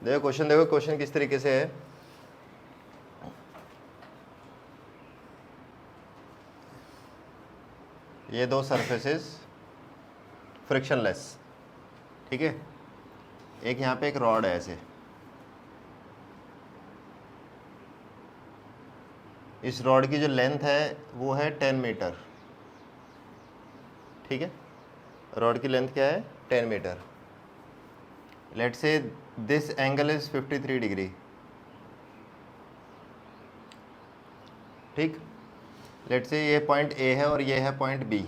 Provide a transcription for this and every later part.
देखो क्वेश्चन किस तरीके से है। ये दो सरफेसेस फ्रिक्शनलेस, ठीक है। एक यहाँ पे एक रॉड है ऐसे, इस रॉड की जो लेंथ है वो है 10 मीटर, ठीक है। रॉड की लेंथ क्या है? 10 metre. Let's say this angle is 53 degree, ठीक। लेट्स से ये पॉइंट ए है और ये है पॉइंट बी।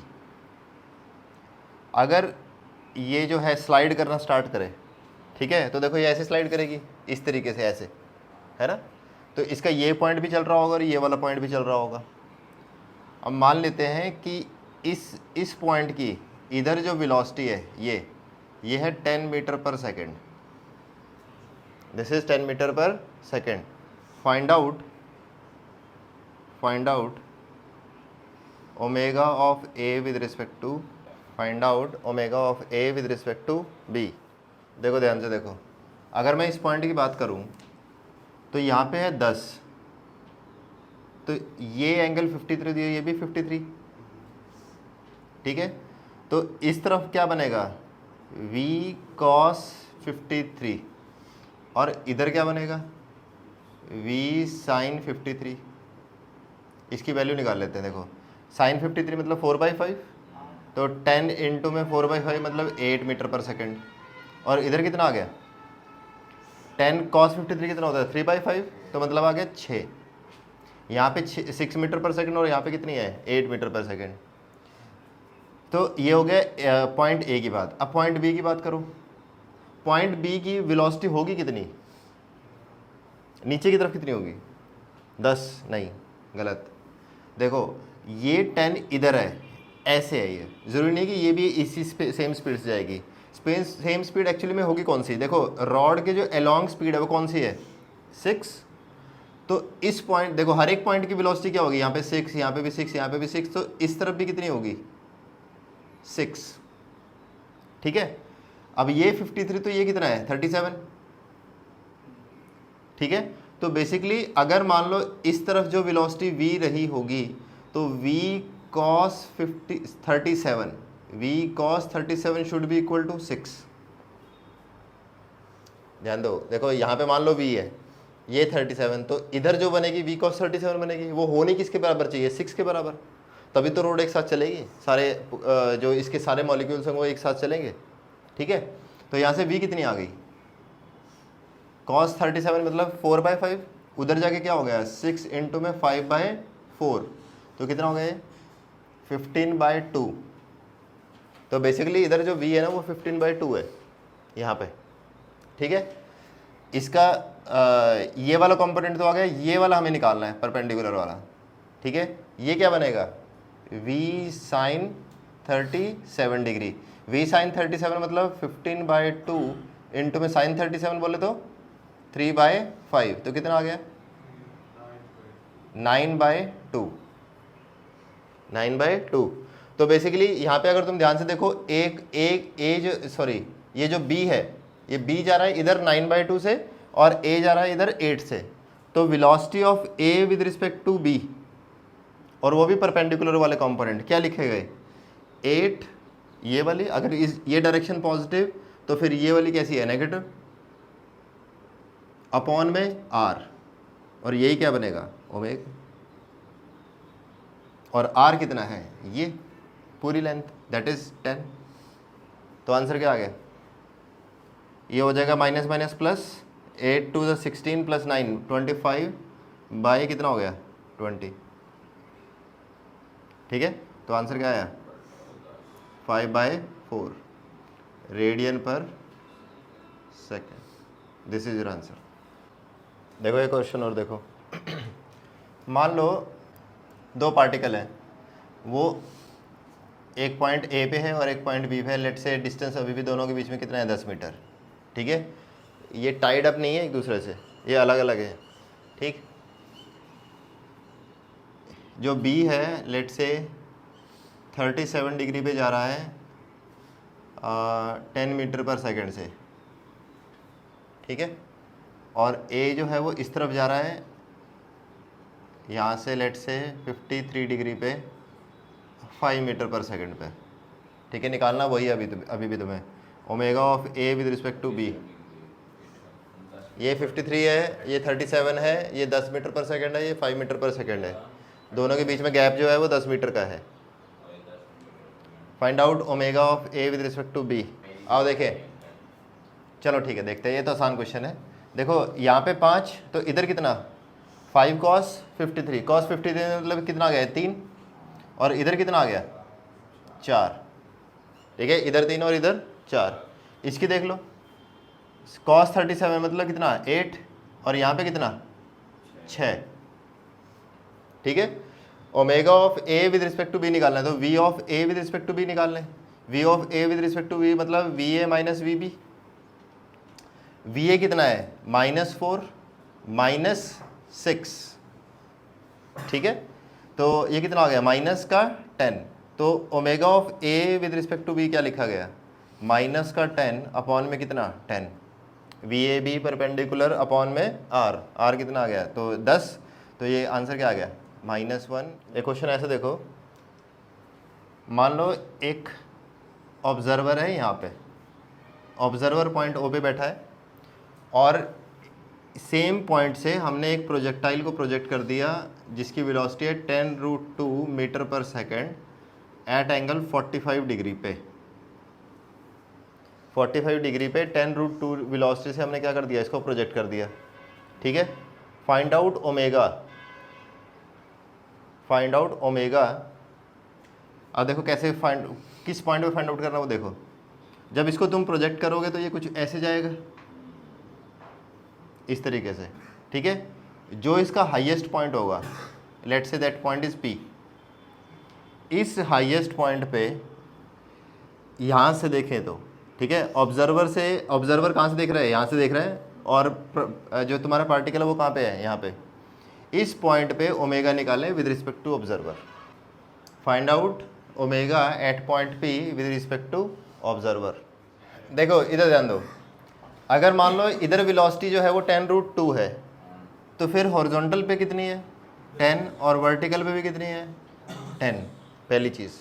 अगर ये जो है स्लाइड करना स्टार्ट करे, ठीक है, तो देखो ये ऐसे स्लाइड करेगी, इस तरीके से ऐसे, है ना। तो इसका ये पॉइंट भी चल रहा होगा और ये वाला पॉइंट भी चल रहा होगा। अब मान लेते हैं कि इस पॉइंट की इधर जो वेलोसिटी है ये है 10 metre per second. This is 10 metre per second. Find out omega of A with respect to b. देखो ध्यान से देखो, अगर मैं इस पॉइंट की बात करूं तो यहाँ पे है 10, तो ये एंगल 53 दिया, ये भी 53, ठीक है। तो इस तरफ क्या बनेगा? v cos 53, और इधर क्या बनेगा? v sin 53। इसकी वैल्यू निकाल लेते हैं। देखो sin 53 मतलब 4/5, तो 10 इंटू में 4/5 मतलब 8 मीटर पर सेकेंड। और इधर कितना आ गया? 10 cos 53 कितना होता है? 3/5, तो मतलब आ गया 6। यहाँ पे 6 मीटर पर सेकेंड और यहाँ पे कितनी है? 8 मीटर पर सेकेंड। तो ये हो गया पॉइंट ए की बात। अब पॉइंट बी की बात करो। पॉइंट बी की वेलोसिटी होगी कितनी? नीचे की तरफ कितनी होगी? 10 नहीं, गलत। देखो ये 10 इधर है, ऐसे है, ये ज़रूरी नहीं कि ये भी इसी सेम स्पीड से जाएगी। सेम स्पीड एक्चुअली में होगी कौन सी? देखो रॉड के जो अलोंग स्पीड है वो कौन सी है? 6। तो इस पॉइंट देखो, हर एक पॉइंट की वेलोसिटी क्या होगी? यहाँ पे 6, यहाँ पे भी 6, यहाँ पे भी 6, तो इस तरफ भी कितनी होगी? 6, ठीक है। अब ये 53, तो ये कितना है? 37, ठीक है। तो बेसिकली अगर मान लो इस तरफ जो वेलोसिटी v रही होगी तो v cos 37 should be equal to 6। ध्यान दो, देखो यहाँ पे मान लो v है, ये 37, तो इधर जो बनेगी v cos 37 बनेगी। वो होनी किसके बराबर चाहिए? 6 के बराबर। तभी तो रोड एक साथ चलेगी, सारे जो इसके सारे मॉलिक्यूल्स हैं वो एक साथ चलेंगे, ठीक है। तो यहाँ से v कितनी आ गई? cos 37 मतलब 4/5। उधर जाके क्या हो गया? 6 इंटू में 5/4, तो कितना हो गया? 15/2। तो बेसिकली इधर जो v है ना वो 15/2 है यहाँ पे, ठीक है। इसका ये वाला कंपोनेंट तो आ गया, ये वाला हमें निकालना है, परपेंडिकुलर वाला, ठीक है। ये क्या बनेगा? v sin 37 degree. v sin 37 मतलब 15/2 इंटू में sin 37 बोले तो 3/5, तो कितना आ गया? 9/2। तो बेसिकली यहाँ पे अगर तुम ध्यान से देखो, ये जो b है, ये b जा रहा है इधर 9/2 से और a जा रहा है इधर 8 से। तो velocity of a with respect to b, और वो भी परपेंडिकुलर वाले कंपोनेंट, क्या लिखे गए? 8 ये वाली, अगर ये डायरेक्शन पॉजिटिव तो फिर ये वाली कैसी है? नेगेटिव, अपॉन में r, और यही क्या बनेगा? ओमेगा। और r कितना है? ये पूरी लेंथ, दैट इज 10। तो आंसर क्या आ गया? ये हो जाएगा minus minus plus, 8 to the 16 plus 9 25 by कितना हो गया? 20, ठीक है। तो आंसर क्या आया? 5/4 रेडियन पर second. This is your answer. देखो एक क्वेश्चन और देखो। मान लो दो पार्टिकल हैं, वो एक पॉइंट ए पे है और एक पॉइंट बी पे है। लेट से डिस्टेंस अभी भी दोनों के बीच में कितना है? 10 मीटर, ठीक है। ये टाइड अप नहीं है एक दूसरे से, ये अलग अलग है, ठीक। जो बी है लेट से 37 डिग्री पे जा रहा है 10 मीटर पर सेकेंड से, ठीक है। और ए जो है वो इस तरफ जा रहा है, यहाँ से लेट से 53 डिग्री पे 5 मीटर पर सेकंड पे, ठीक है। निकालना वही अभी भी तुम्हें, omega of A with respect to b, ये 53 है, ये 37 है, ये 10 मीटर पर सेकंड है, ये 5 मीटर पर सेकंड है, दोनों के बीच में गैप जो है वो 10 मीटर का है। Find out omega of A with respect to b. आओ देखें, चलो ठीक है, देखते हैं, ये तो आसान क्वेश्चन है। देखो यहाँ पे 5, तो इधर कितना 5 कॉस 53, कॉस 53 मतलब कितना आ गया 3, और इधर कितना आ गया 4, ठीक है, इधर 3 और इधर 4। इसकी देख लो, कॉस 37 मतलब कितना 8, और यहाँ पे कितना 6, ठीक है। Omega of A with respect to b निकालना है, तो v of A with respect to b निकालना है। V of A with respect to b मतलब v a minus v b. V a कितना है -4 -6, ठीक है, तो ये कितना आ गया -10। तो omega of A with respect to B क्या लिखा गया, -10 अपॉन में कितना 10, v A B perpendicular upon में आर, आर कितना आ गया तो 10, तो ये आंसर क्या आ गया -1। एक क्वेश्चन ऐसे देखो, मान लो एक ऑब्जर्वर है, यहाँ पे ऑब्जर्वर पॉइंट ओ पे बैठा है, और सेम पॉइंट से हमने एक प्रोजेक्टाइल को प्रोजेक्ट कर दिया जिसकी वेलोसिटी है 10√2 मीटर पर सेकंड एट एंगल 45 डिग्री पे। 45 डिग्री पे 10√2 वेलोसिटी से हमने क्या कर दिया, इसको प्रोजेक्ट कर दिया, ठीक है। Find out omega. अब देखो कैसे किस पॉइंट पे फाइंड आउट करना, वो देखो, जब इसको तुम प्रोजेक्ट करोगे तो ये कुछ ऐसे जाएगा, इस तरीके से, ठीक है। जो इसका हाईएस्ट पॉइंट होगा, let's say that point is P, इस हाईएस्ट पॉइंट पे यहाँ से देखें तो, ठीक है, ऑब्जर्वर कहाँ से देख रहा है, यहाँ से देख रहा है, और जो तुम्हारा पार्टिकल है वो कहाँ पे है, यहाँ पे। इस पॉइंट पे ओमेगा निकालें with respect to observer. Find out omega at point P with respect to observer. देखो इधर ध्यान दो, अगर मान लो इधर वेलोसिटी जो है वो 10√2 है, तो फिर हॉरिजॉन्टल पे कितनी है 10, और वर्टिकल पे भी कितनी है 10। पहली चीज़,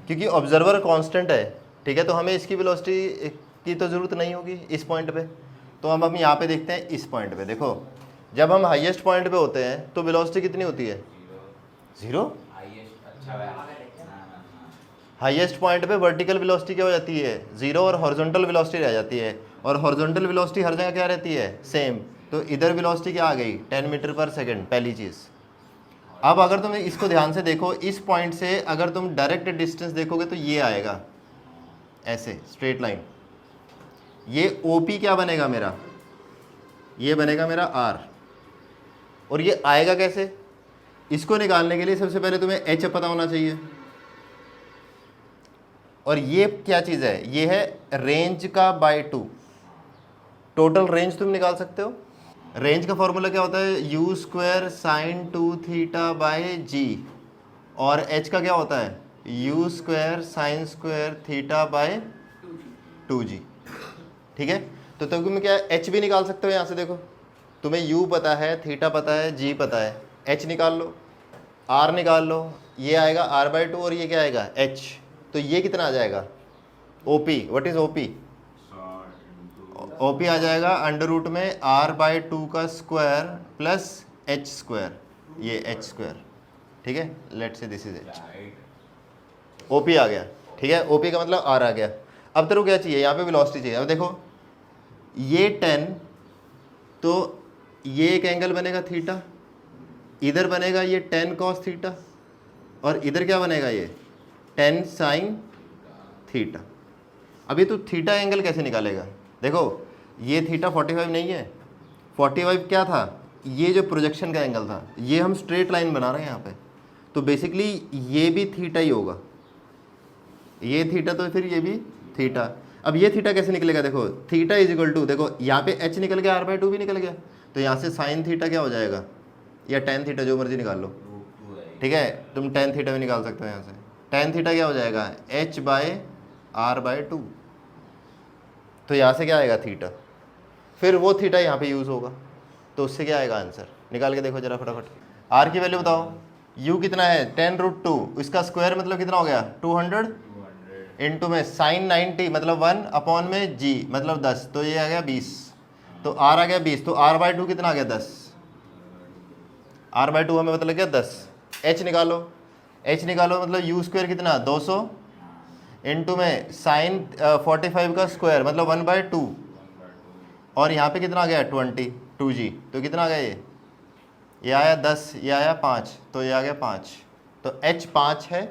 क्योंकि ऑब्जर्वर कांस्टेंट है, ठीक है, तो हमें इसकी वेलोसिटी की तो ज़रूरत नहीं होगी इस पॉइंट पे। तो हम यहाँ पे देखते हैं, इस पॉइंट पे देखो, जब हम हाईएस्ट पॉइंट पे होते हैं तो वेलोसिटी कितनी होती है 0। हाईएस्ट पॉइंट पे वर्टिकल वेलोसिटी क्या हो जाती है 0, और हॉरिजॉन्टल वेलोसिटी रह जाती है, और हॉरिजॉन्टल वेलोसिटी हर जगह क्या रहती है सेम। तो इधर वेलोसिटी क्या आ गई 10 मीटर पर सेकंड, पहली चीज़। अब अगर तुम इसको ध्यान से देखो, इस पॉइंट से अगर तुम डायरेक्ट डिस्टेंस देखोगे तो ये आएगा ऐसे स्ट्रेट लाइन, ये OP क्या बनेगा मेरा, ये बनेगा मेरा R, और ये आएगा कैसे, इसको निकालने के लिए सबसे पहले तुम्हें H पता होना चाहिए, और ये क्या चीज़ है, ये है रेंज का बाय 2, टोटल रेंज तुम निकाल सकते हो। रेंज का फॉर्मूला क्या होता है, u² sin 2θ बाय g, और h का क्या होता है u² sin² θ बाय 2g, ठीक है। तो तुम क्या h भी निकाल सकते हो, यहाँ से देखो तुम्हें u पता है, थीटा पता है, g पता है, h निकाल लो, r निकाल लो, ये आएगा r/2, और ये क्या आएगा h, तो ये कितना आ जाएगा OP। व्हाट इज OP आ जाएगा अंडर रूट में r/2 का स्क्वायर प्लस h², ये h², ठीक है। Let's say this is h, OP आ गया, ठीक है, OP का मतलब r आ गया। अब तेरे को क्या चाहिए, यहाँ पे वेलोसिटी चाहिए। अब देखो ये 10, तो ये एक एंगल बनेगा थीटा, इधर बनेगा ये 10 cos थीटा, और इधर क्या बनेगा ये 10 sin थीटा। अभी तो थीटा एंगल कैसे निकालेगा, देखो ये थीटा 45 नहीं है, 45 क्या था, ये जो प्रोजेक्शन का एंगल था, ये हम स्ट्रेट लाइन बना रहे हैं यहाँ पे, तो बेसिकली ये भी थीटा ही होगा, ये थीटा तो फिर ये भी थीटा। अब ये थीटा कैसे निकलेगा, देखो थीटा इज इक्वल टू, देखो यहाँ पे h निकल गया, r/2 भी निकल गया, तो यहाँ से साइन थीटा क्या हो जाएगा, या टेन थीटा जो मर्जी निकाल लो, ठीक है, तुम टेन थीटा भी निकाल सकते हो यहाँ से। टेन थीटा क्या हो जाएगा h/r/2, तो यहाँ से क्या आएगा थीटा। फिर वो थीटा यहाँ पे यूज़ होगा, तो उससे क्या आएगा आंसर, निकाल के देखो जरा फटाफट। आर की वैल्यू बताओ, यू कितना है 10√2, इसका स्क्वायर मतलब कितना हो गया 200 इंटू में साइन 90 मतलब 1 में जी मतलब 10, तो ये आ गया 20, तो आर आ गया 20, तो r/2 कितना आ गया 10, r/2 हमें पता लग गया 10। h निकालो, h निकालो मतलब यू स्क्वायर कितना 200 इंटू में साइन 45 का स्क्वायर मतलब 1/2, और यहाँ पे कितना आ गया 20 2g, तो कितना आ गया ये आया 10, ये आया 5, तो ये आ गया 5, तो h 5 है,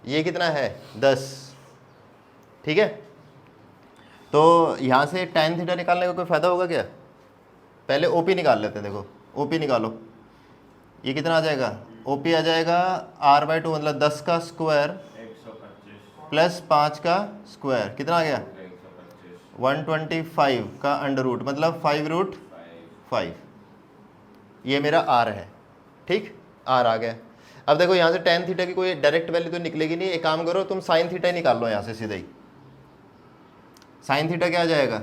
ये कितना है 10, ठीक है। तो यहाँ से tan थीटा निकालने का कोई फ़ायदा होगा क्या, पहले OP निकाल लेते हैं, देखो OP निकालो, ये कितना आ जाएगा, OP आ जाएगा r/2 मतलब 10 का स्क्वायर प्लस 5 का स्क्वायर, कितना आ गया 125 का अंडर रूट मतलब 5√5, ये मेरा r है, ठीक, r आ गया। अब देखो यहाँ से tan थीटा की कोई डायरेक्ट वैल्यू तो निकलेगी नहीं, एक काम करो तुम sin थीटा ही निकाल लो यहाँ से सीधे ही। sin थीटा क्या आ जाएगा,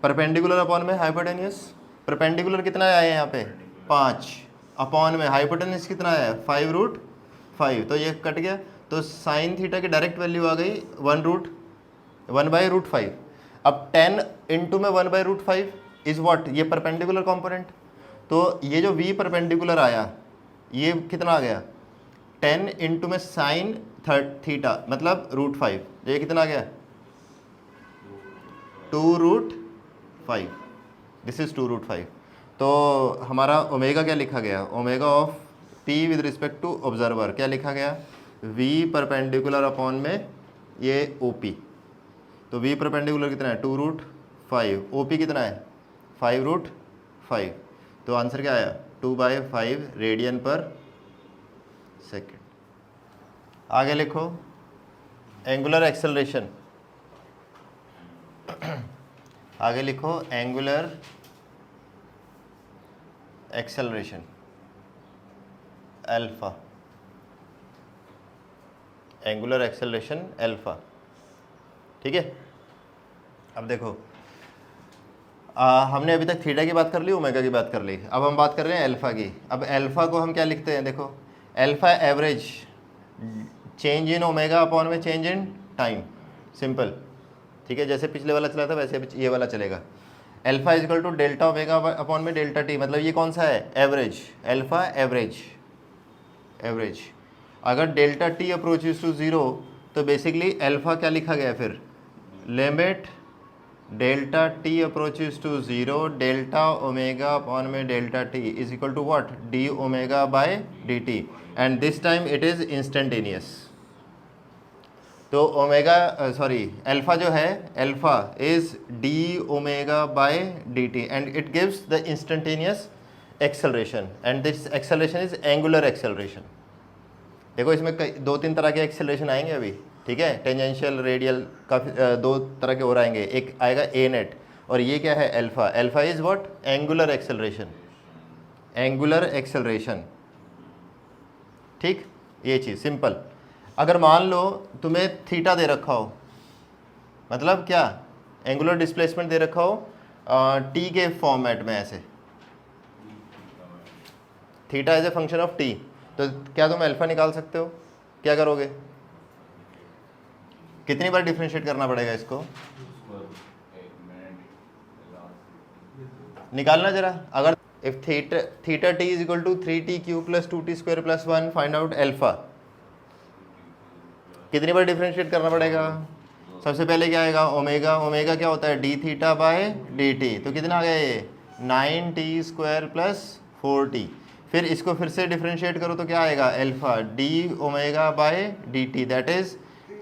परपेंडिकुलर अपॉन में हाइपोटेन्यूस, परपेंडिकुलर कितना आया है यहाँ पे 5, अपॉन में हाइपोटेन्यूस कितना आया 5√5, तो ये कट गया, तो sin थीटा की डायरेक्ट वैल्यू आ गई 1/√5। अब 10 इंटू में 1/√5 इज व्हाट, ये परपेंडिकुलर कंपोनेंट, तो ये जो v परपेंडिकुलर आया ये कितना आ गया 10 इंटू में साइन थीटा मतलब √5, ये कितना आ गया 2√5, दिस इज 2√5। तो हमारा ओमेगा क्या लिखा गया, omega of p with respect to observer क्या लिखा गया, v परपेंडिकुलर अपॉन में ये OP, तो v परपेंडिकुलर कितना है 2√5, OP कितना है 5√5, तो आंसर क्या आया 2/5 रेडियन पर सेकेंड। आगे लिखो एंगुलर एक्सेलरेशन, आगे लिखो angular acceleration alpha, angular acceleration alpha, ठीक है। अब देखो हमने अभी तक थीटा की बात कर ली, ओमेगा की बात कर ली, अब हम बात कर रहे हैं अल्फा की। अब अल्फा को हम क्या लिखते हैं, देखो alpha average change in omega upon में चेंज इन टाइम, सिंपल, ठीक है, जैसे पिछले वाला चला था वैसे ये वाला चलेगा। Alpha is equal to delta omega upon में डेल्टा टी, मतलब ये कौन सा है एवरेज, अल्फा एवरेज, एवरेज। अगर delta t approaches to zero तो बेसिकली अल्फा क्या लिखा गया फिर, limit delta t approaches to zero delta omega upon में delta t is equal to what d omega by d t, and this time it is instantaneous. तो omega sorry alpha जो है alpha is d omega by d t and it gives the instantaneous acceleration, and this acceleration is angular acceleration. देखो इसमें दो तीन तरह के acceleration आएंगे अभी, ठीक है, टेंजेंशियल रेडियल काफ़ी दो तरह के और आएंगे, एक आएगा ए नेट, और ये क्या है alpha, alpha is what angular acceleration, angular acceleration, ठीक, ये चीज़ सिंपल। अगर मान लो तुम्हें थीटा दे रखा हो, मतलब क्या एंगुलर डिस्प्लेसमेंट दे रखा हो टी के फॉर्मेट में, ऐसे theta as a function of t, तो क्या तुम अल्फा निकाल सकते हो, क्या करोगे, कितनी बार डिफरेंशिएट करना पड़ेगा इसको, निकालना जरा। अगर if theta t is equal to 3t³ + 2t² + 1 find out alpha, कितनी बार डिफरेंशिएट करना पड़ेगा, सबसे पहले क्या आएगा ओमेगा, ओमेगा क्या होता है D theta by d T, तो कितना आ गया ये 9t² + 4t, फिर इसको फिर से डिफरेंशिएट करो तो क्या आएगा alpha D omega by d T, that is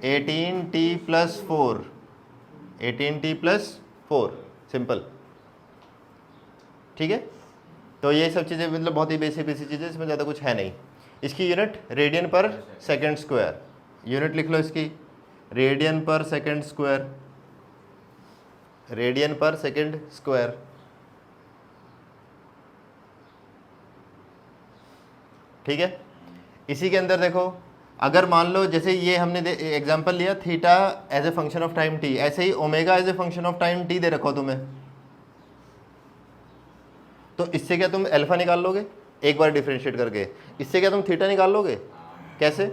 18t + 4, 18t + 4, simple, ठीक है। तो ये सब चीज़ें मतलब बहुत ही बेसिक चीज़ें, इसमें ज़्यादा कुछ है नहीं। इसकी यूनिट रेडियन पर सेकेंड स्क्वायर, यूनिट लिख लो इसकी रेडियन पर सेकेंड स्क्वायर, रेडियन पर सेकेंड स्क्वायर, ठीक है। इसी के अंदर देखो अगर मान लो जैसे ये हमने एग्जांपल लिया theta as a function of time t, ऐसे ही omega as a function of time t दे रखो तुम्हें, तो इससे क्या तुम अल्फा निकाल लोगे एक बार डिफ्रेंशिएट करके, इससे क्या तुम थीटा निकाल लोगे, कैसे,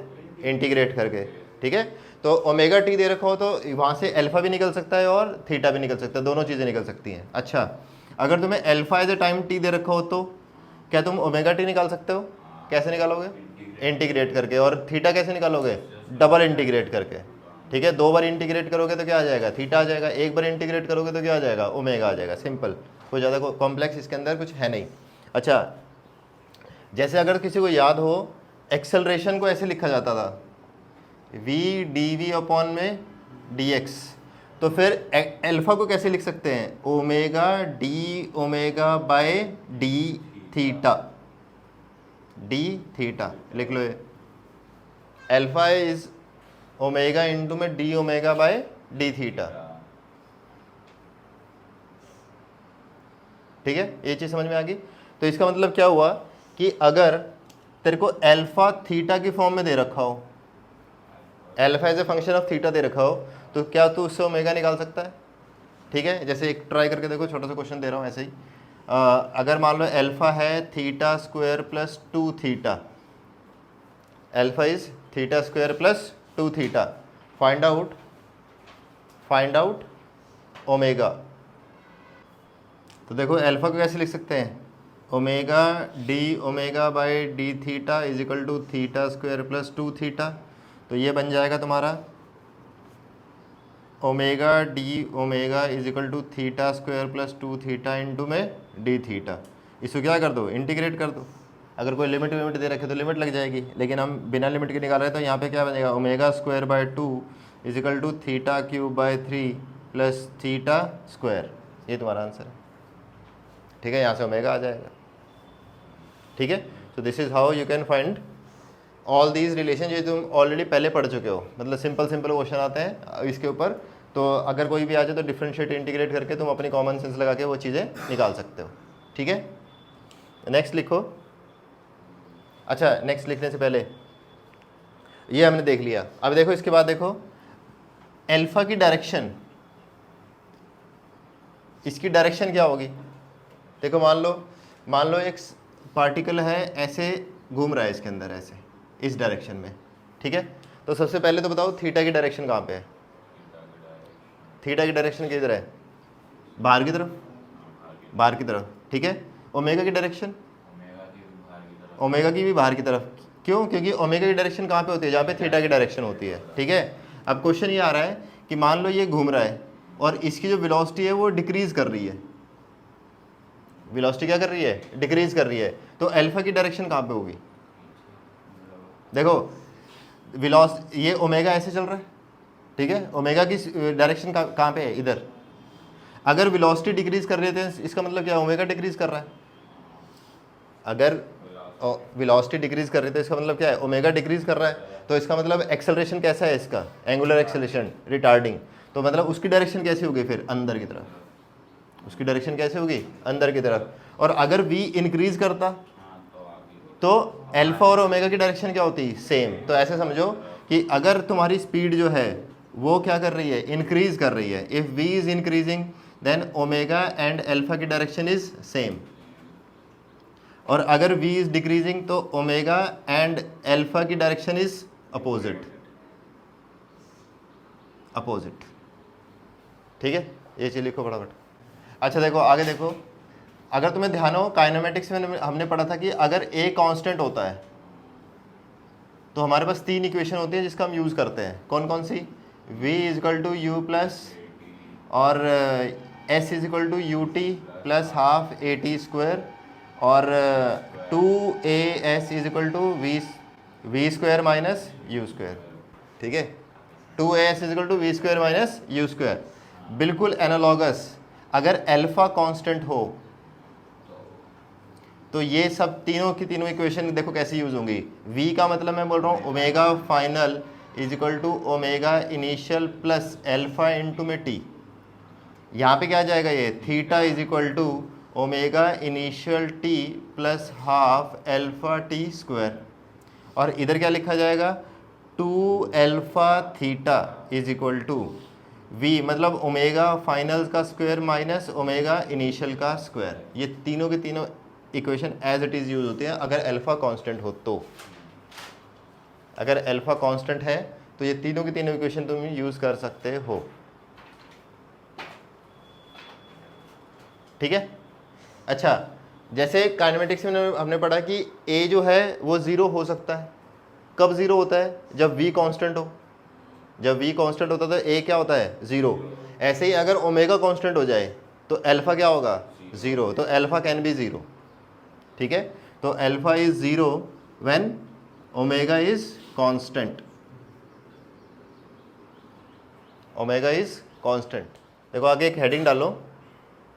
इंटीग्रेट करके, ठीक है। तो ओमेगा टी दे रखा हो तो वहाँ से अल्फा भी निकल सकता है और थीटा भी निकल सकता है, दोनों चीज़ें निकल सकती हैं। अच्छा, अगर तुम्हें alpha as a time t दे रखा हो तो क्या तुम ओमेगा टी निकाल सकते हो, कैसे निकालोगे, इंटीग्रेट करके। और थीटा कैसे निकालोगे, डबल इंटीग्रेट करके, ठीक है। 2 बार इंटीग्रेट करोगे तो क्या आ जाएगा, थीटा आ जाएगा। 1 बार इंटीग्रेट करोगे तो क्या आ जाएगा, ओमेगा आ जाएगा। सिंपल, कोई ज़्यादा कॉम्प्लेक्स इसके अंदर कुछ है नहीं। अच्छा, जैसे अगर किसी को याद हो एक्सेलरेशन को ऐसे लिखा जाता था वी डी वी अपॉन में डी एक्स, तो फिर अल्फा को कैसे लिख सकते हैं, omega d omega by D theta, D theta लिख लो। ये अल्फा इज ओमेगा इंटू में D omega by D theta, ठीक है। ये चीज़ समझ में आ गई। तो इसका मतलब क्या हुआ कि अगर तेरे को अल्फा थीटा की फॉर्म में दे रखा हो, alpha as a function of theta दे रखा हो, तो क्या तू उससे ओमेगा निकाल सकता है, ठीक है। जैसे एक ट्राई करके देखो, छोटा सा क्वेश्चन दे रहा हूँ ऐसे ही। अगर मान लो अल्फा है theta square plus 2 theta, alpha is theta square plus 2 theta, find out omega. तो देखो अल्फा को कैसे लिख सकते हैं, omega d omega by d theta is equal to theta square plus 2 theta. तो ये बन जाएगा तुम्हारा omega d omega is equal to theta square plus 2 theta into में डी थीटा। इसको क्या कर दो, इंटीग्रेट कर दो। अगर कोई लिमिट दे रखे तो लिमिट लग जाएगी, लेकिन हम बिना लिमिट के निकाल रहे हैं तो यहाँ पे क्या बनेगा, omega square by 2 is equal to theta cube by 3 plus theta square. ये तुम्हारा आंसर है, ठीक है। यहाँ से ओमेगा आ जाएगा, ठीक है। तो this is how you can find all these relation, जो तुम ऑलरेडी पहले पढ़ चुके हो। मतलब सिंपल क्वेश्चन आते हैं इसके ऊपर, तो अगर कोई भी आ जाए तो डिफरेंशिएट इंटीग्रेट करके तुम अपनी कॉमन सेंस लगा के वो चीज़ें निकाल सकते हो, ठीक है। नेक्स्ट लिखो। अच्छा, नेक्स्ट लिखने से पहले ये हमने देख लिया। अब देखो इसके बाद देखो अल्फा की डायरेक्शन, इसकी डायरेक्शन क्या होगी। देखो मान लो एक पार्टिकल है ऐसे घूम रहा है इसके अंदर ऐसे इस डायरेक्शन में, ठीक है। तो सबसे पहले तो बताओ थीटा की डायरेक्शन कहाँ पे है, थीटा की डायरेक्शन किधर है, बाहर की तरफ, ठीक है। ओमेगा की डायरेक्शन, ओमेगा की भी बाहर की तरफ। क्यों, क्योंकि ओमेगा की डायरेक्शन कहाँ पे होती है, जहाँ पे थीटा की डायरेक्शन होती है, ठीक है। अब क्वेश्चन ये आ रहा है कि मान लो ये घूम रहा है और इसकी जो वेलोसिटी है वो डिक्रीज कर रही है, वेलोसिटी क्या कर रही है, डिक्रीज कर रही है। तो अल्फा की डायरेक्शन कहाँ पे होगी, देखो ये ओमेगा ऐसे चल रहा है, ठीक है। ओमेगा की डायरेक्शन कहाँ पे है, इधर। अगर वेलोसिटी डिक्रीज कर रहे थे इसका मतलब क्या, ओमेगा डिक्रीज कर रहा है। अगर वेलोसिटी डिक्रीज कर रही है तो इसका मतलब क्या है, ओमेगा डिक्रीज कर रहा है। तो इसका मतलब एक्सेलरेशन कैसा है इसका, एंगुलर एक्सेलरेशन रिटार्डिंग। तो मतलब उसकी डायरेक्शन कैसी होगी फिर, अंदर की तरफ, उसकी डायरेक्शन कैसे होगी, अंदर की तरफ। और अगर v इंक्रीज करता तो अल्फा और ओमेगा की डायरेक्शन क्या होती, सेम। तो ऐसे समझो कि अगर तुम्हारी स्पीड जो है वो क्या कर रही है, इंक्रीज कर रही है। If v is increasing then omega and alpha की डायरेक्शन इज सेम, और अगर v इज डिक्रीजिंग तो ओमेगा एंड अल्फा की डायरेक्शन इज अपोजिट, ठीक है। ये चीज लिखो फटाफट। अच्छा देखो आगे देखो, अगर तुम्हें ध्यान हो काइनेमेटिक्स में हमने पढ़ा था कि अगर a कांस्टेंट होता है तो हमारे पास 3 इक्वेशन होती है जिसका हम यूज़ करते हैं। कौन कौन सी, v is equal to u plus और s is equal to u t plus half a t square और 2as is equal to v square minus u square, ठीक है। 2as is equal to v square minus u square. बिल्कुल analogous, अगर alpha constant हो तो ये सब तीनों की तीनों इक्वेशन देखो कैसे यूज होंगी। v का मतलब मैं बोल रहा हूँ omega final is equal to omega initial plus alpha into में t। यहाँ पे क्या आ जाएगा, ये theta is equal to omega initial t plus half alpha t square. और इधर क्या लिखा जाएगा, 2 alpha theta is equal to v मतलब ओमेगा फाइनल का स्क्वायर माइनस ओमेगा इनिशियल का स्क्वायर, ये तीनों के तीनों equation as it is use होती हैं अगर अल्फा कांस्टेंट हो तो। अगर अल्फा कांस्टेंट है तो ये तीनों की तीनों इक्वेशन तुम यूज़ कर सकते हो। ठीक है। अच्छा, जैसे काइनेमेटिक्स में हमने पढ़ा कि a जो है वो 0 हो सकता है। कब 0 होता है? जब v कांस्टेंट हो। जब v कांस्टेंट होता है तो a क्या होता है? 0। ऐसे ही अगर ओमेगा कांस्टेंट हो जाए तो अल्फा क्या होगा? 0। तो अल्फा कैन बी 0। ठीक है। तो alpha is 0 when omega is constant. Omega is constant. देखो आगे एक हेडिंग डालो,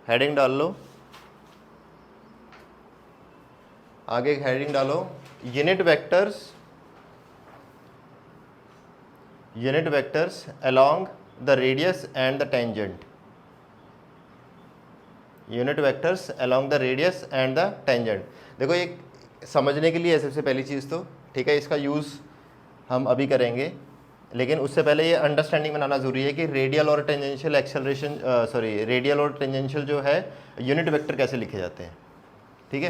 हेडिंग डाल लो, आगे एक हेडिंग डालो, unit vectors along the radius and the tangent. Unit vectors along the radius and the tangent. देखो ये समझने के लिए है सबसे पहली चीज़ तो, ठीक है, इसका यूज़ हम अभी करेंगे, लेकिन उससे पहले ये अंडरस्टैंडिंग बनाना ज़रूरी है कि रेडियल और टेंजेंशियल एक्सेलरेशन रेडियल और टेंजेंशियल जो है यूनिट वेक्टर कैसे लिखे जाते हैं। ठीक है।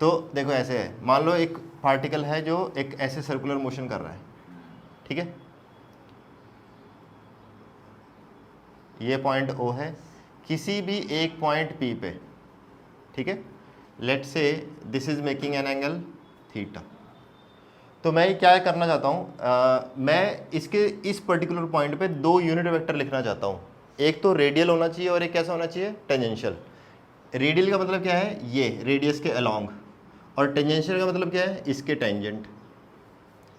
तो देखो ऐसे है, मान लो एक पार्टिकल है जो एक ऐसे सर्कुलर मोशन कर रहा है। ठीक है, ये पॉइंट O है, किसी भी एक पॉइंट P पे। ठीक है, let's say this is making an angle theta. तो मैं क्या करना चाहता हूँ, मैं इसके इस पर्टिकुलर पॉइंट पे दो यूनिट वेक्टर लिखना चाहता हूँ। एक तो रेडियल होना चाहिए और एक कैसा होना चाहिए? टेंजेंशियल। रेडियल का मतलब क्या है? ये रेडियस के अलोंग, और टेंजेंशियल का मतलब क्या है? इसके टेंजेंट।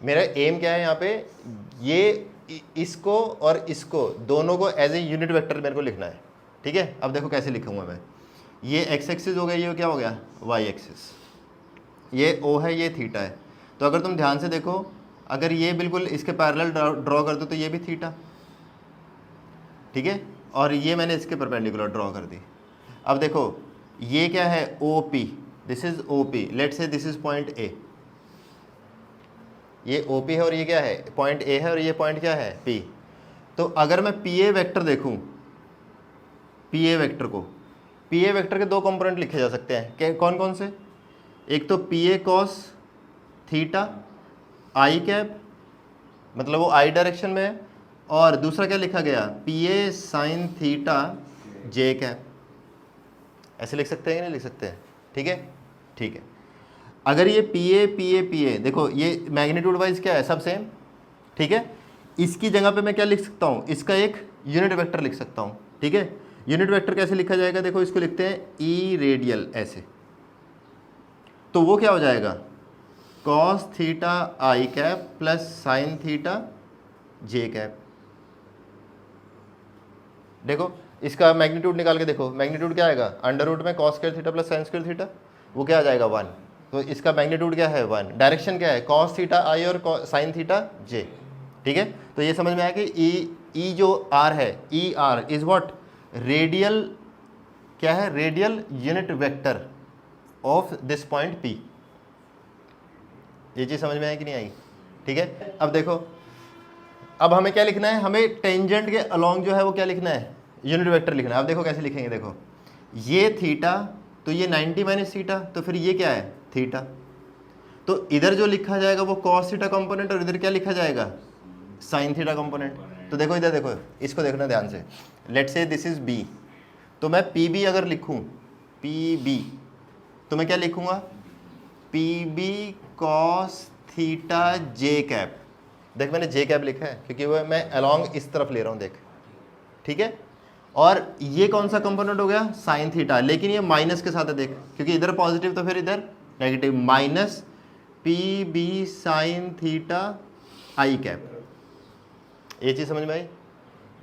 मेरा एम क्या है यहाँ पे? ये इसको और इसको दोनों को एज ए यूनिट वेक्टर मेरे को लिखना है। ठीक है, अब देखो कैसे लिखूंगा मैं। ये एक्स एक्सिस हो गया, ये क्या हो गया? Y axis. ये ओ है, ये थीटा है। तो अगर तुम ध्यान से देखो, अगर ये बिल्कुल इसके पैरेलल ड्रॉ कर दो तो ये भी थीटा। ठीक है, और ये मैंने इसके परपेंडिकुलर ड्रॉ कर दी। अब देखो ये क्या है? O P, this is O P, let's say this is point A. ये ओ पी है और ये क्या है? पॉइंट ए है, और ये पॉइंट क्या है? पी। तो अगर मैं पी ए वेक्टर देखूं, पी ए वेक्टर को, पी ए वेक्टर के दो कंपोनेंट लिखे जा सकते हैं। कौन कौन से? एक तो P A cos theta i cap, मतलब वो आई डायरेक्शन में है, और दूसरा क्या लिखा गया? P A sign theta j cap. ऐसे लिख सकते हैं कि नहीं लिख सकते हैं? ठीक है, ठीक है। अगर ये पी ए देखो ये मैग्नीट्यूड वाइज क्या है? सब सेम। ठीक है, इसकी जगह पे मैं क्या लिख सकता हूँ? इसका एक यूनिट वेक्टर लिख सकता हूँ। ठीक है, यूनिट वेक्टर कैसे लिखा जाएगा? देखो इसको लिखते हैं ई रेडियल ऐसे। तो वो क्या हो जाएगा? Cos theta i cap plus sine theta j cap. देखो इसका मैग्नीट्यूड निकाल के देखो, मैग्नीट्यूड क्या आएगा? अंडर रूट में cos square theta plus sine square theta, वो क्या आ जाएगा? 1। तो इसका मैग्नीट्यूड क्या है? 1। डायरेक्शन क्या है? कॉस थीटा आई और साइन थीटा जे। ठीक है, तो ये समझ में आया कि ई जो आर है, E R is what? Radial, क्या है? Radial unit vector of this point P. ये चीज़ समझ में आई कि नहीं आई? ठीक है, अब देखो, अब हमें क्या लिखना है? हमें टेंजेंट के अलोंग जो है वो क्या लिखना है? यूनिट वेक्टर लिखना है। अब देखो कैसे लिखेंगे, देखो ये थीटा, तो ये 90 माइनस थीटा, तो फिर ये क्या है? थीटा। तो इधर जो लिखा जाएगा वो कॉस थीटा कंपोनेंट, और इधर क्या लिखा जाएगा? Sine theta component. तो देखो इधर देखो, इसको देखना ध्यान से। Let's say this is B, तो मैं पी बी अगर लिखूं, पी बी, तो मैं क्या लिखूंगा? P B cos theta j cap. देख मैंने जे कैप लिखा है क्योंकि वो मैं अलोंग इस तरफ ले रहा हूँ, देख। ठीक है, और ये कौन सा कंपोनेंट हो गया? साइन थीटा, लेकिन ये माइनस के साथ है, देख, क्योंकि इधर पॉजिटिव तो फिर इधर negative, minus p b sine theta i cap. ये चीज़ समझ में आई?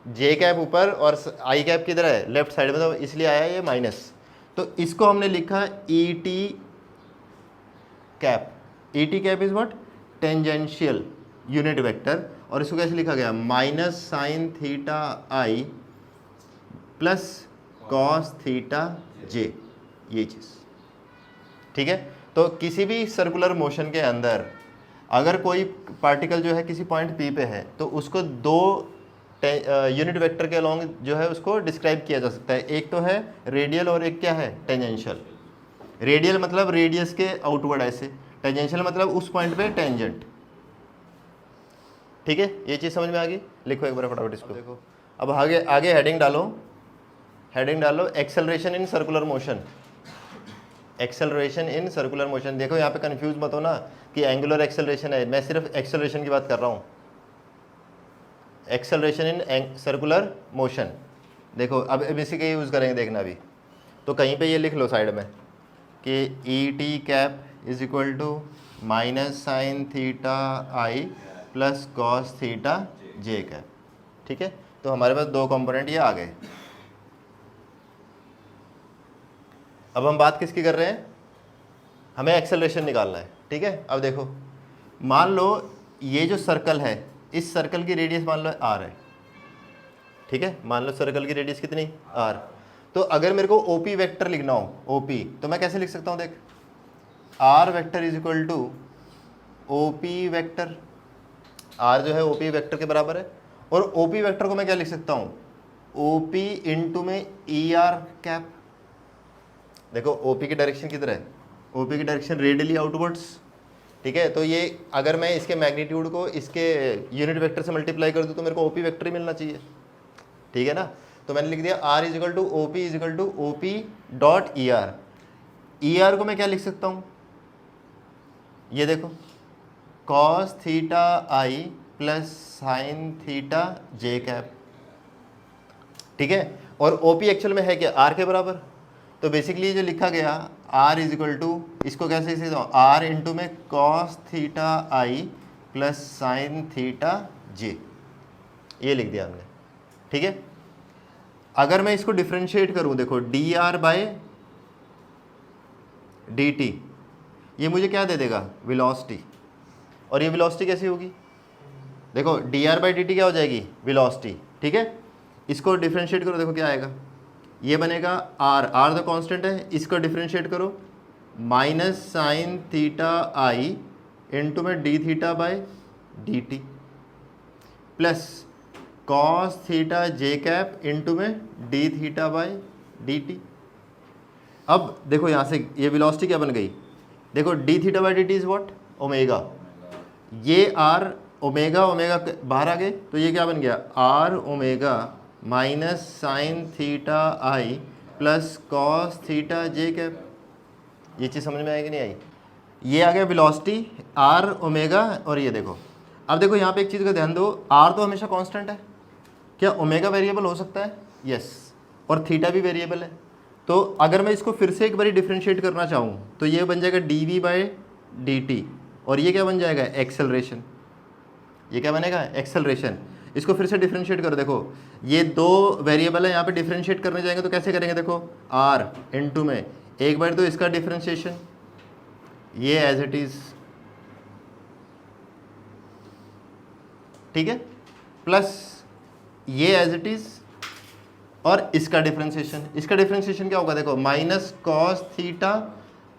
जे कैप ऊपर और आई कैप किधर है? लेफ्ट साइड में, तो इसलिए आया ये माइनस। तो इसको हमने लिखा ई t cap. E t cap is what? Tangential unit vector. और इसको कैसे लिखा गया? Minus sine theta i plus cos theta जे, ये चीज़। ठीक है, तो किसी भी सर्कुलर मोशन के अंदर अगर कोई पार्टिकल जो है किसी पॉइंट पी पे है, तो उसको दो यूनिट वेक्टर के अलॉन्ग जो है उसको डिस्क्राइब किया जा सकता है। एक तो है रेडियल और एक क्या है टेंजेंशियल। रेडियल मतलब रेडियस के आउटवर्ड ऐसे, टेंजेंशियल मतलब उस पॉइंट पे टेंजेंट। ठीक है, ये चीज़ समझ में आ गई। लिखो एक बार फटाफट इसको। देखो अब आगे आगे हेडिंग डालो, हेडिंग डालो acceleration in circular motion. Acceleration in circular motion. देखो यहाँ पे कंफ्यूज मत हो ना कि एंगुलर एक्सेलरेशन है, मैं सिर्फ एक्सेलरेशन की बात कर रहा हूँ। Acceleration in circular motion. देखो अब इसी का यूज़ करेंगे, देखना अभी। तो कहीं पे ये लिख लो साइड में कि e t cap is equal to minus sine theta i plus cos theta j cap. ठीक है, तो हमारे पास दो कंपोनेंट ये आ गए। अब हम बात किसकी कर रहे हैं, हमें एक्सेलरेशन निकालना है। ठीक है, अब देखो मान लो ये जो सर्कल है, इस सर्कल की रेडियस मान लो आर है। ठीक है, मान लो सर्कल की रेडियस कितनी आर। तो अगर मेरे को ओपी वेक्टर लिखना हो, ओपी, तो मैं कैसे लिख सकता हूँ, देख r vector is equal to OP vector. R जो है ओपी वेक्टर के बराबर है। और ओपी वेक्टर को मैं क्या लिख सकता हूँ, ओपी इंटू में ई आर कैप। देखो ओपी की डायरेक्शन किधर है, ओपी की डायरेक्शन रेडियली आउटवर्ड्स। ठीक है, तो ये अगर मैं इसके मैग्नीट्यूड को इसके यूनिट वेक्टर से मल्टीप्लाई कर दूँ तो मेरे को ओपी वेक्टर ही मिलना चाहिए। ठीक है ना, तो मैंने लिख दिया r is equal to OP is equal to OP dot e r. E r को मैं क्या लिख सकता हूँ, ये देखो cos theta i plus sine theta j cap. ठीक है, और ओपी एक्चुअल में है क्या, आर के बराबर। तो बेसिकली जो लिखा गया आर इज इक्वल टू, इसको कैसे लिख सकता हूँ, आर इंटू में cos theta i plus sine theta जे, ये लिख दिया हमने। ठीक है, अगर मैं इसको डिफ्रेंशिएट करूं, देखो d r by d t, ये मुझे क्या दे देगा, वेलोसिटी। और ये वेलोसिटी कैसी होगी, देखो d R by d T क्या हो जाएगी, वेलोसिटी। ठीक है, इसको डिफ्रेंशिएट करो, देखो क्या आएगा, ये बनेगा आर, आर तो कांस्टेंट है, इसको डिफ्रेंशिएट करो minus sine theta i into में d theta by d t plus cos theta j cap into में d theta by d t. अब देखो यहाँ से ये वेलोसिटी क्या बन गई, देखो d theta by d t is what, omega. ये आर ओमेगा, ओमेगा बाहर आ गए तो ये क्या बन गया, r omega minus sine theta i plus cos theta j cap. ये चीज़ समझ में आएगी नहीं आई, ये आ गया वेलोसिटी आर ओमेगा। और ये देखो, अब देखो यहाँ पे एक चीज़ का ध्यान दो, आर तो हमेशा कांस्टेंट है, क्या ओमेगा वेरिएबल हो सकता है, यस, और थीटा भी वेरिएबल है। तो अगर मैं इसको फिर से एक बारी डिफ्रेंशिएट करना चाहूँ तो ये बन जाएगा d v by d t, और ये क्या बन जाएगा, एक्सेलरेशन। ये क्या बनेगा, एक्सेलरेशन। इसको फिर से डिफ्रेंशिएट करो, देखो ये दो वेरिएबल है, यहाँ पे डिफ्रेंशिएट करने जाएंगे तो कैसे करेंगे, देखो आर इंटू में एक बार तो इसका डिफ्रेंशिएशन, ये एज इट इज, ठीक है, प्लस ये एज इट इज, और इसका डिफ्रेंशिएशन। इसका डिफ्रेंशिएशन क्या होगा, देखो minus cos theta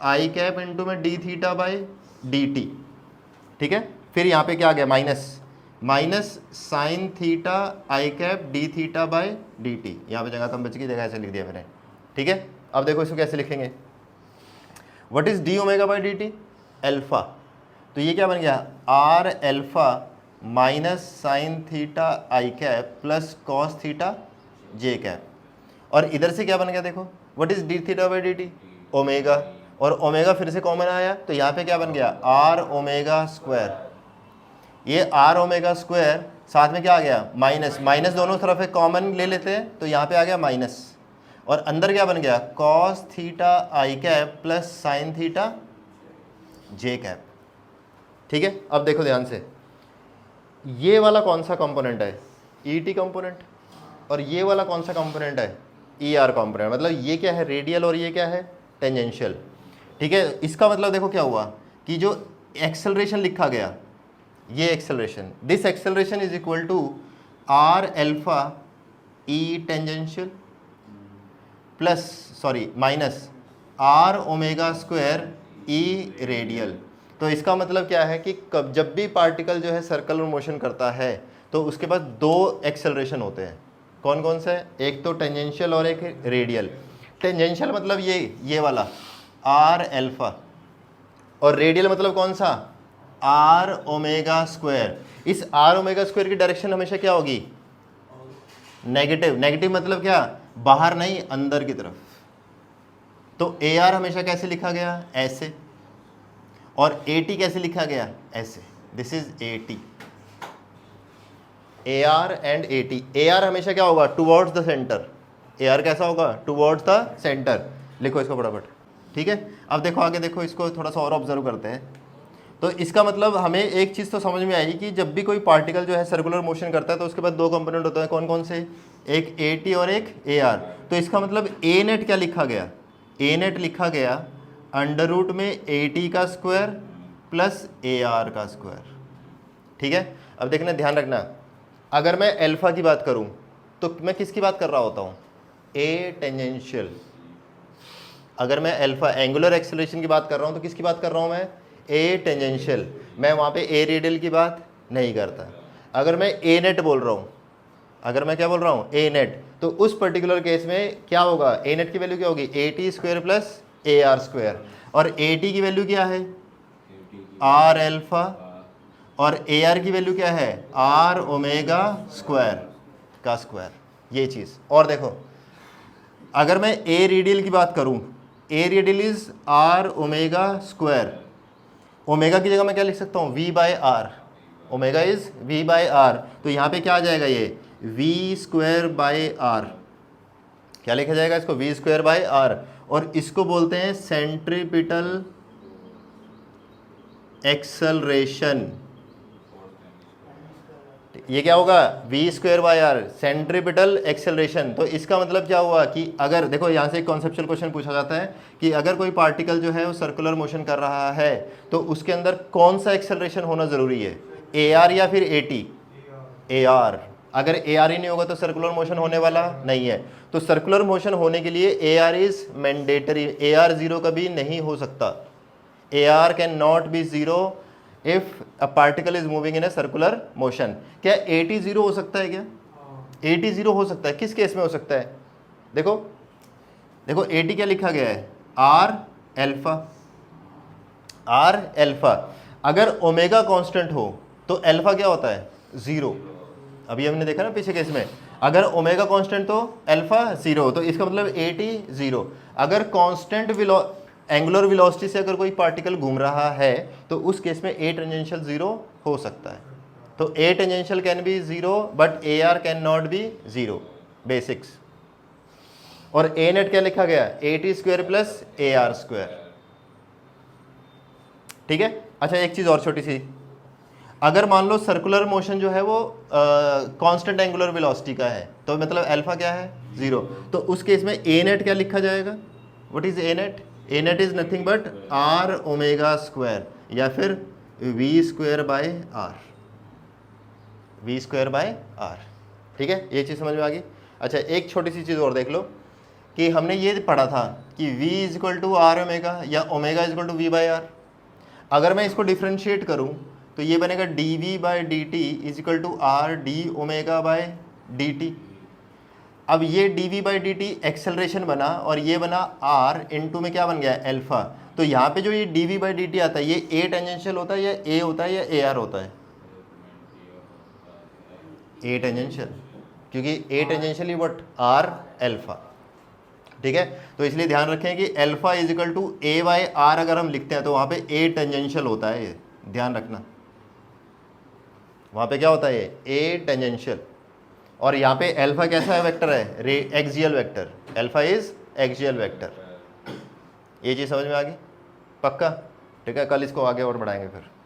i cap into में d theta by d T. ठीक है, फिर यहाँ पे क्या आ गया, minus minus sine theta i cap D theta by d T. यहाँ पे जगह कम बच गई, जगह ऐसे लिख दिया मैंने। ठीक है, अब देखो इसको कैसे लिखेंगे, what is d omega by d t, alpha. तो ये क्या बन गया, r alpha minus sine theta i cap plus cos theta j cap. और इधर से क्या बन गया, देखो what is d theta by d t, omega, और ओमेगा फिर से कॉमन आया तो यहाँ पे क्या बन गया, आर ओमेगा स्क्वायर। ये आर ओमेगा स्क्वायर साथ में क्या आ गया, माइनस, माइनस दोनों तरफ है, कॉमन ले लेते हैं तो यहाँ पे आ गया माइनस, और अंदर क्या बन गया, cos theta i cap plus sine theta j cap. ठीक है, अब देखो ध्यान से, ये वाला कौन सा कंपोनेंट है, ई टी कंपोनेंट, और ये वाला कौन सा कंपोनेंट है, ई आर कंपोनेंट। मतलब ये क्या है, रेडियल, और ये क्या है, टेंजेंशियल। ठीक है, इसका मतलब देखो क्या हुआ कि जो एक्सेलरेशन लिखा गया, ये acceleration, this acceleration is equal to r alpha e tangential plus, sorry minus r omega square e radial. तो इसका मतलब क्या है कि जब भी पार्टिकल जो है सर्कुलर मोशन करता है तो उसके पास दो एक्सेलरेशन होते हैं। कौन कौन से? एक तो टेंजेंशियल और एक रेडियल। टेंजेंशियल मतलब ये वाला आर एल्फा, और रेडियल मतलब कौन सा? R omega square. इस आर ओमेगा स्क्वायर की डायरेक्शन हमेशा क्या होगी? नेगेटिव। नेगेटिव मतलब क्या? बाहर नहीं, अंदर की तरफ। तो ए आर हमेशा कैसे लिखा गया? ऐसे। और ए टी कैसे लिखा गया? ऐसे। This is A T. A R and A T. A R हमेशा क्या होगा? Towards the centre. A R कैसा होगा? Towards the centre. लिखो इसको फटाफट, ठीक है। अब देखो आगे, देखो इसको थोड़ा सा और ऑब्जर्व करते हैं। तो इसका मतलब हमें एक चीज़ तो समझ में आएगी कि जब भी कोई पार्टिकल जो है सर्कुलर मोशन करता है तो उसके बाद दो कंपोनेंट होते हैं। कौन कौन से? एक ए टी और एक ए आर। तो इसका मतलब ए नेट क्या लिखा गया? ए नेट लिखा गया अंडर रूट में ए टी का स्क्वायर प्लस ए आर का स्क्वायर, ठीक है। अब देखना, ध्यान रखना, अगर मैं अल्फा की बात करूं तो मैं किसकी बात कर रहा होता हूं? ए टेंजेंशियल। अगर मैं अल्फा एंगुलर एक्सेलरेशन की बात कर रहा हूं तो किसकी बात कर रहा हूं मैं? ए टेंजेंशियल। मैं वहां पे ए रेडियल की बात नहीं करता। अगर मैं ए नेट बोल रहा हूं, अगर मैं क्या बोल रहा हूं? ए नेट, तो उस पर्टिकुलर केस में क्या होगा? ए नेट की वैल्यू क्या होगी? ए t square plus A R square. और ए टी की वैल्यू क्या है? Are alpha. और ए आर की वैल्यू क्या है? आर ओमेगा स्क्वायर का स्क्वायर। ये चीज़। और देखो, अगर मैं ए रेडियल की बात करूं, a radial is r omega square. Omega की जगह मैं क्या लिख सकता हूं? V by r. Omega is v by r. तो यहाँ पे क्या आ जाएगा? ये वी स्क्वायर बाय आर। क्या लिखा जाएगा इसको? V square by r. और इसको बोलते हैं सेंट्रीपिटल एक्सेलरेशन। ये क्या होगा? V square by r, centripetal acceleration. तो इसका मतलब क्या हुआ कि अगर देखो, यहाँ से एक कॉन्सेप्चुअल क्वेश्चन पूछा जाता है कि अगर कोई पार्टिकल जो है वो सर्कुलर मोशन कर रहा है तो उसके अंदर कौन सा एक्सेलरेशन होना ज़रूरी है? ए आर या फिर ए टी? A R. अगर ए आर ही नहीं होगा तो सर्कुलर मोशन होने वाला नहीं है। तो सर्कुलर मोशन होने के लिए A R is mandatory. A R zero कभी नहीं हो सकता। A R can not be zero if a particle is moving in a circular motion. क्या ए टी जीरो हो सकता है? क्या ए टी जीरो हो सकता है? किस केस में हो सकता है? देखो देखो, ए टी क्या लिखा गया है? Are alpha. Are alpha. अगर ओमेगा कांस्टेंट हो तो एल्फा क्या होता है? जीरो। अभी हमने देखा ना पीछे केस में, अगर ओमेगा कांस्टेंट तो एल्फा जीरो। तो इसका मतलब ए टी जीरो। अगर कांस्टेंट एंगुलर वेलोसिटी से अगर कोई पार्टिकल घूम रहा है तो उस केस में ए टेंजेंशियल जीरो हो सकता है। तो ए tangential can be zero but A R can not be zero. Basics. और ए नेट क्या लिखा गया? ए t square plus A R square, ठीक है। अच्छा, एक चीज और छोटी सी, अगर मान लो सर्कुलर मोशन जो है वो कांस्टेंट एंगुलर वेलोसिटी का है तो मतलब अल्फा क्या है? जीरो। तो उस केस में ए नेट क्या लिखा जाएगा? What is a net? A net is nothing but r omega square या फिर v square by r. V square by r, ठीक है। ये चीज़ समझ में आ गई। अच्छा, एक छोटी सी चीज़ और देख लो कि हमने ये पढ़ा था कि v is equal to r omega या omega is equal to v by r. अगर मैं इसको डिफ्रेंशिएट करूं तो ये बनेगा d v by d t is equal to r d omega by d t. अब ये d v by d t acceleration बना और ये बना आर इनटू में क्या बन गया? एल्फा। तो यहाँ पे जो ये d v by d t आता है ये ए टेंजेंशियल होता है या ए होता है या ए आर होता है? ए टेंजेंशियल, क्योंकि ए टेंजेंशियल ही व्हाट? आर एल्फा, ठीक है। तो इसलिए ध्यान रखें कि alpha is equal to a by r अगर हम लिखते हैं तो वहाँ पे ए टेंजेंशियल होता है। ये ध्यान रखना, वहाँ पे क्या होता है? ये ए टेंजेंशियल। और यहाँ पे एल्फा कैसा है? वेक्टर है, axial vector. Alpha is axial vector. ये चीज़ समझ में आ गई? पक्का? ठीक है, कल इसको आगे और बढ़ाएंगे फिर।